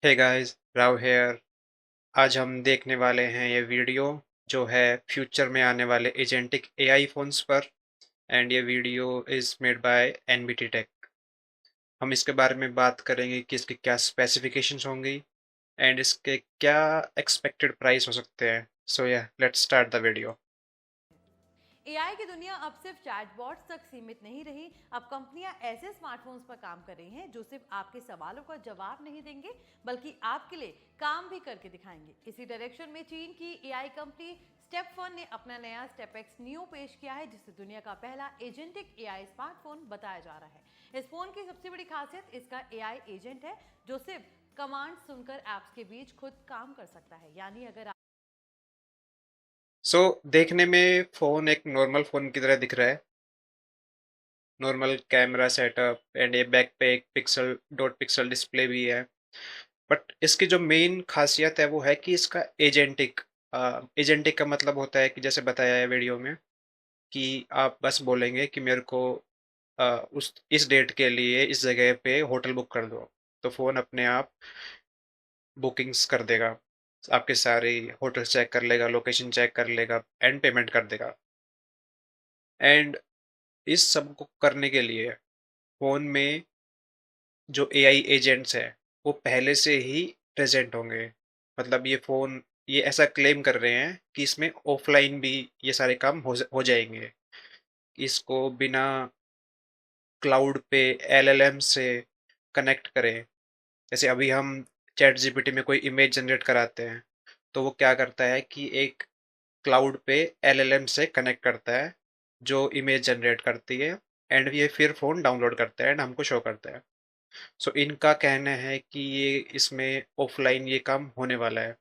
Hey guys, Rao hair. आज हम देखने वाले हैं ये वीडियो जो है फ्यूचर में आने वाले एजेंटिक एआई फोन्स पर। एंड ये video is made by NBT tech. हम इसके बारे में बात करेंगे कि इसके क्या स्पेसिफिकेशंस होंगी एंड इसके क्या एक्सपेक्टेड प्राइस हो सकते हैं। सो या let's start the video. AI की दुनिया अब सिर्फ चैटबॉट्स तक सीमित नहीं रही। अब कंपनियां ऐसे स्मार्टफोन्स पर काम कर रही हैं जो सिर्फ आपके सवालों का जवाब नहीं देंगे बल्कि आपके लिए काम भी करके दिखाएंगे। इसी डायरेक्शन में चीन की एआई कंपनी स्टेप वन ने अपना नया स्टेप एक्स नियो पेश किया है, जिसे दुनिया का पहला एजेंटिक एआई स्मार्टफोन बताया जा रहा है। इस फोन की सबसे बड़ी खासियत इसका एआई एजेंट है, जो सिर्फ कमांड सुनकर ऐप्स के बीच खुद काम कर सकता है। यानी अगर सो देखने में फ़ोन एक नॉर्मल फ़ोन की तरह दिख रहा है। नॉर्मल कैमरा सेटअप एंड ये बैक पे एक पिक्सल डॉट पिक्सल डिस्प्ले भी है। बट इसकी जो मेन खासियत है वो है कि इसका एजेंटिक। एजेंटिक का मतलब होता है कि जैसे बताया है वीडियो में कि आप बस बोलेंगे कि मेरे को उस इस डेट के लिए इस जगह पे होटल बुक कर दो, तो फ़ोन अपने आप बुकिंग्स कर देगा। आपके सारे होटल चेक कर लेगा, लोकेशन चेक कर लेगा एंड पेमेंट कर देगा। एंड इस सब को करने के लिए फ़ोन में जो एआई एजेंट्स हैं वो पहले से ही प्रेजेंट होंगे। मतलब ये फ़ोन ये ऐसा क्लेम कर रहे हैं कि इसमें ऑफलाइन भी ये सारे काम हो जाएंगे। इसको बिना क्लाउड पे एलएलएम से कनेक्ट करें। जैसे अभी हम चैट जीपीटी में कोई इमेज जनरेट कराते हैं तो वो क्या करता है कि एक क्लाउड पे एलएलएम से कनेक्ट करता है जो इमेज जनरेट करती है एंड ये फिर फ़ोन डाउनलोड करता है एंड हमको शो करता है। सो इनका कहना है कि ये इसमें ऑफलाइन ये काम होने वाला है।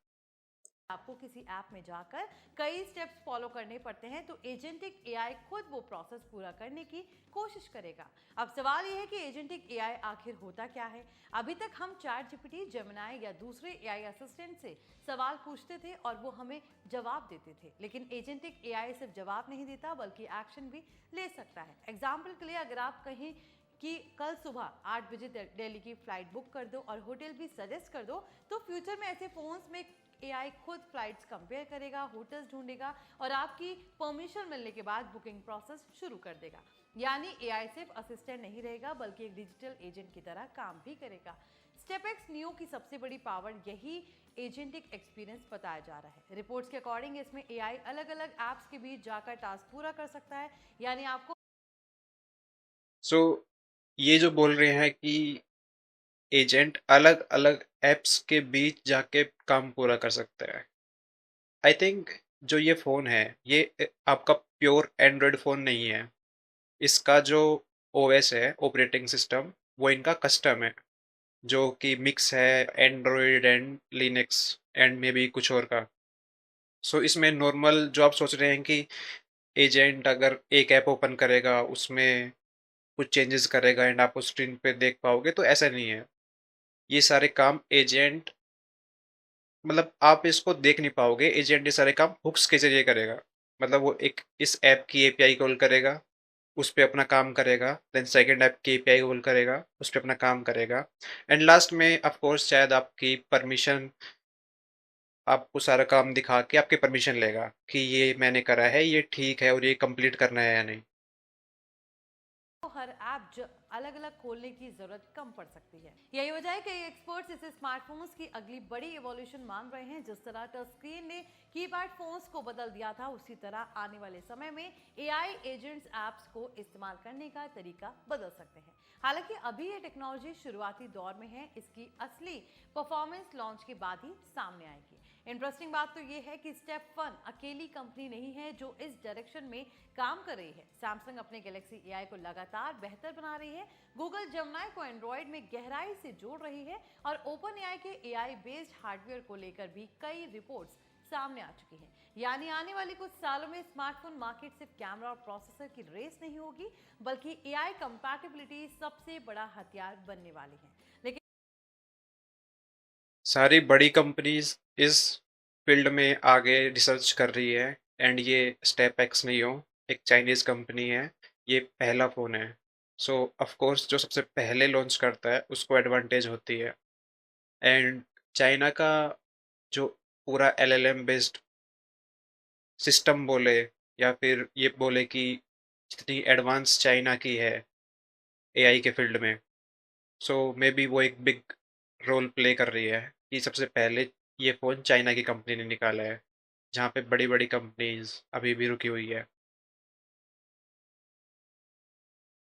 आपको किसी ऐप में जाकर कई स्टेप्स फॉलो करने पड़ते हैं, तो एजेंटिक एआई खुद वो प्रोसेस पूरा करने की कोशिश करेगा। अब सवाल ये है कि एजेंटिक एआई आखिर होता क्या है। अभी तक हम चैट जीपीटी, जेमिनी या दूसरे एआई असिस्टेंट से सवाल पूछते थे और वो हमें जवाब देते थे, लेकिन एजेंटिक एआई सिर्फ जवाब नहीं देता बल्कि एक्शन भी ले सकता है। एग्जाम्पल के लिए, अगर आप कहीं कि कल सुबह 8 बजे दिल्ली की फ्लाइट बुक कर दो और होटल भी सजेस्ट कर दो, तो फ्यूचर में ऐसे फोन्स में एआई खुद फ्लाइट्स कंपेयर करेगा, होटल्स ढूंढेगा और आपकी परमिशन मिलने के बाद बुकिंग प्रोसेस शुरू कर देगा। यानी एआई सिर्फ असिस्टेंट नहीं रहेगा बल्कि एक डिजिटल एजेंट की तरह काम भी करेगा। स्टेप एक्स नियो की सबसे बड़ी पावर यही एजेंटिक एक्सपीरियंस बताया जा रहा है। रिपोर्ट्स के अकॉर्डिंग इसमें एआई अलग अलग एप्स के बीच जाकर टास्क पूरा कर सकता है। यानी आपको सो ये जो बोल रहे हैं कि एजेंट अलग अलग एप्स के बीच जाके काम पूरा कर सकता है। आई थिंक जो ये फ़ोन है ये आपका प्योर एंड्रॉयड फ़ोन नहीं है। इसका जो ओएस है, ऑपरेटिंग सिस्टम, वो इनका कस्टम है जो कि मिक्स है Android and Linux and may be कुछ और का। सो इसमें नॉर्मल जो आप सोच रहे हैं कि एजेंट अगर एक ऐप ओपन करेगा उसमें कुछ चेंजेस करेगा एंड आप उस स्क्रीन पे देख पाओगे, तो ऐसा नहीं है। ये सारे काम एजेंट मतलब आप इसको देख नहीं पाओगे। एजेंट ये सारे काम हुक्स के जरिए करेगा। मतलब वो एक इस ऐप की एपीआई कॉल करेगा, उस पे अपना काम करेगा, देन सेकंड ऐप की एपीआई कॉल करेगा, उस पे अपना काम करेगा एंड लास्ट में ऑफ कोर्स शायद आपकी परमिशन, आपको सारा काम दिखा के आपकी परमिशन लेगा कि ये मैंने करा है, ये ठीक है और ये कंप्लीट करना है या नहीं। हर ऐप अलग अलग खोलने की जरूरत कम पड़ सकती है। यही वजह है कि एक्सपर्ट्स इसे स्मार्टफोन्स की अगली बड़ी एवोल्यूशन मान रहे हैं। जिस तरह टच स्क्रीन ने कीपैड फोन्स को बदल दिया था, उसी तरह आने वाले समय में एआई एजेंट्स ऐप्स को इस्तेमाल करने का तरीका बदल सकते हैं। हालांकि अभी ये टेक्नोलॉजी शुरुआती दौर में है, इसकी असली परफॉर्मेंस लॉन्च के बाद ही सामने आएगी। इंटरेस्टिंग बात तो ये है कि स्टेप वन अकेली कंपनी नहीं है जो इस डायरेक्शन में काम कर रही है। सैमसंग अपने गैलेक्सी एआई को लगातार बेहतर बना रही है, गूगल जेमिनी को एंड्रॉइड में गहराई से जोड़ रही है और ओपन एआई के एआई बेस्ड हार्डवेयर को लेकर भी कई रिपोर्ट्स सामने आ चुकी हैं। यानी आने वाले कुछ सालों में स्मार्टफोन मार्केट सिर्फ कैमरा और प्रोसेसर की रेस नहीं होगी, बल्कि एआई कंपैटिबिलिटी सबसे बड़ा हथियार बनने वाली है। लेकिन सारी बड़ी कंपनीज इस फील्ड में आगे रिसर्च कर रही है एंड ये स्टेप एक्स नहीं हो, एक चाइनीज कंपनी है, ये पहला फ़ोन है। सो ऑफ कोर्स जो सबसे पहले लॉन्च करता है उसको एडवांटेज होती है। एंड चाइना का जो पूरा एलएलएम बेस्ड सिस्टम बोले, या फिर ये बोले कि जितनी एडवांस चाइना की है एआई के फील्ड में, सो मे बी वो एक बिग रोल प्ले कर रही है कि सबसे पहले ये फ़ोन चाइना की कंपनी ने निकाला है, जहाँ पे बड़ी बड़ी कंपनीज अभी भी रुकी हुई है।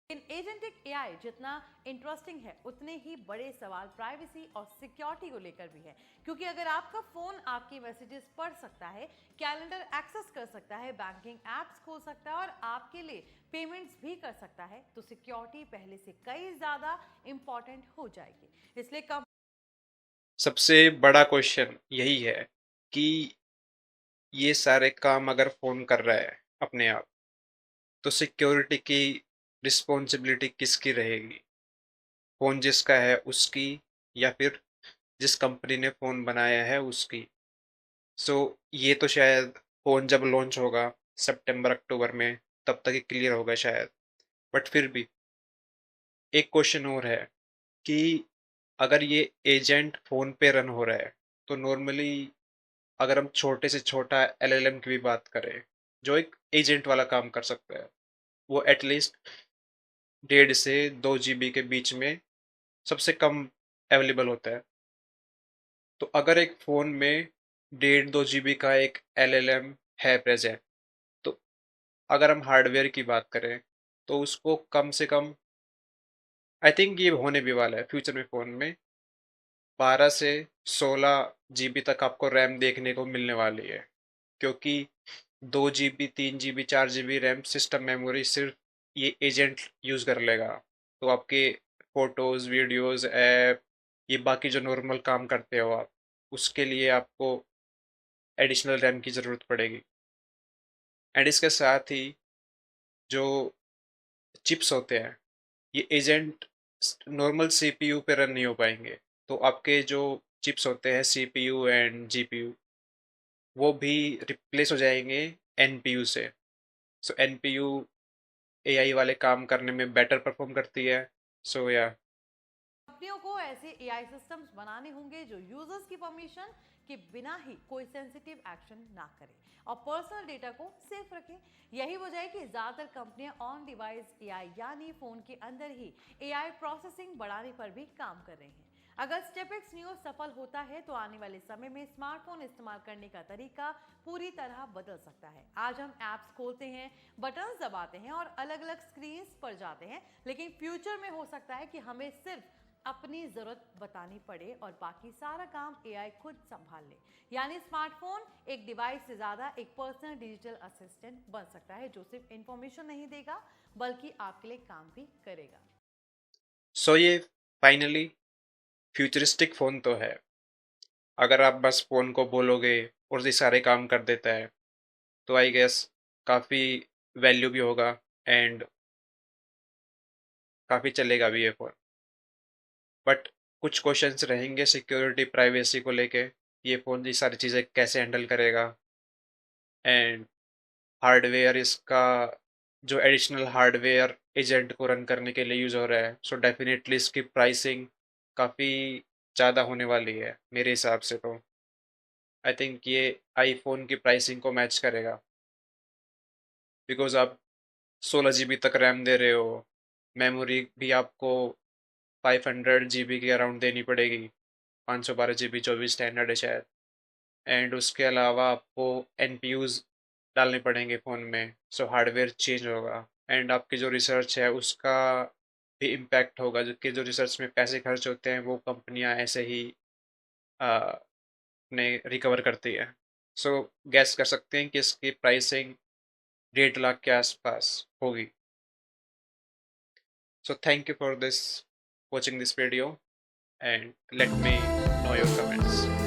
इन एजेंटिक एआई जितना इंटरेस्टिंग है उतने ही बड़े सवाल प्राइवेसी और सिक्योरिटी को लेकर भी है, क्योंकि अगर आपका फोन आपके मैसेजेस पढ़ सकता है, कैलेंडर एक्सेस कर सकता है, बैंकिंग एप्स खोल सकता है और आपके लिए पेमेंट्स भी कर सकता है, तो सिक्योरिटी पहले से कई ज्यादा इंपॉर्टेंट हो जाएगी। इसलिए सबसे बड़ा क्वेश्चन यही है कि ये सारे काम अगर फ़ोन कर रहा है अपने आप, तो सिक्योरिटी की रिस्पॉन्सिबिलिटी किसकी रहेगी? फ़ोन जिसका है उसकी, या फिर जिस कंपनी ने फ़ोन बनाया है उसकी? सो ये तो शायद फ़ोन जब लॉन्च होगा सितंबर अक्टूबर में, तब तक ही क्लियर होगा शायद। बट फिर भी एक क्वेश्चन और है कि अगर ये एजेंट फ़ोन पे रन हो रहा है, तो नॉर्मली अगर हम छोटे से छोटा एलएलएम की भी बात करें, जो एक एजेंट वाला काम कर सकता है, वो एटलीस्ट 1.5 से 2 GB के बीच में सबसे कम अवेलेबल होता है। तो अगर एक फ़ोन में 1.5 2 GB का एक एलएलएम है प्रेजेंट, तो अगर हम हार्डवेयर की बात करें, तो उसको कम से कम, आई थिंक ये होने भी वाला है फ्यूचर में, फ़ोन में 12 से 16 GB तक आपको रैम देखने को मिलने वाली है, क्योंकि 2 GB 3 GB 4 GB RAM system memory सिर्फ ये एजेंट यूज़ कर लेगा। तो आपके फोटोज़, वीडियोज़, ऐप, ये बाकी जो नॉर्मल काम करते हो आप, उसके लिए आपको एडिशनल रैम की ज़रूरत पड़ेगी। एंड इसके साथ ही जो चिप्स होते हैं, ये एजेंट नॉर्मल सीपीयू पे रन नहीं हो पाएंगे। तो आपके जो चिप्स होते हैं सीपीयू एंड जीपीयू, वो भी रिप्लेस हो जाएंगे एनपीयू से। सो एनपीयू एआई वाले काम करने में बेटर परफॉर्म करती है। सो या कंपनियों को ऐसे एआई सिस्टम्स बनाने होंगे जो यूजर्स की परमिशन के बिना ही कोई सेंसिटिव एक्शन ना करे और पर्सनल डेटा को सेफ रखें। यही वजह है कि ज्यादातर कंपनियां ऑन डिवाइस एआई यानी फोन के अंदर ही एआई प्रोसेसिंग बढ़ाने पर भी काम कर रही हैं। अगर स्टेपेक्स न्यूज सफल होता है तो आने वाले समय में स्मार्टफोन इस्तेमाल करने का तरीका पूरी तरह बदल सकता है। आज हम ऐप्स खोलते हैं, बटन्स दबाते हैं और अलग अलग स्क्रीन पर जाते हैं, लेकिन फ्यूचर में हो सकता है कि हमें सिर्फ अपनी जरूरत बतानी पड़े और बाकी सारा काम एआई खुद संभाल ले। यानी स्मार्टफोन एक डिवाइस से ज्यादा एक पर्सनल डिजिटल असिस्टेंट बन सकता है जो सिर्फ इंफॉर्मेशन नहीं देगा बल्कि आपके लिए काम भी करेगा। सो ये फाइनली फ्यूचरिस्टिक फ़ोन तो है। अगर आप बस फ़ोन को बोलोगे और ये सारे काम कर देता है, तो आई गेस काफ़ी वैल्यू भी होगा, एंड काफ़ी चलेगा भी ये फ़ोन। बट कुछ क्वेश्चंस रहेंगे सिक्योरिटी प्राइवेसी को लेके, ये फ़ोन ये सारी चीज़ें कैसे हैंडल करेगा, एंड हार्डवेयर इसका जो एडिशनल हार्डवेयर एजेंट को रन करने के लिए यूज़ हो रहा है, सो डेफिनेटली इसकी प्राइसिंग काफ़ी ज़्यादा होने वाली है मेरे हिसाब से। तो आई थिंक ये आईफोन की प्राइसिंग को मैच करेगा, बिकॉज आप 16 GB तक रैम दे रहे हो, मेमोरी भी आपको 500 GB के अराउंड देनी पड़ेगी, 512 GB जो भी स्टैंडर्ड है शायद। एंड उसके अलावा आपको एनपीयूज डालने पड़ेंगे फ़ोन में, सो हार्डवेयर चेंज होगा, एंड आपकी जो रिसर्च है उसका भी इम्पैक्ट होगा, जो कि जो रिसर्च में पैसे खर्च होते हैं वो कंपनियां ऐसे ही अपने रिकवर करती है। सो गैस कर सकते हैं कि इसकी प्राइसिंग 1.5 लाख के आसपास होगी। So thank you for this watching this video, and let me know your comments.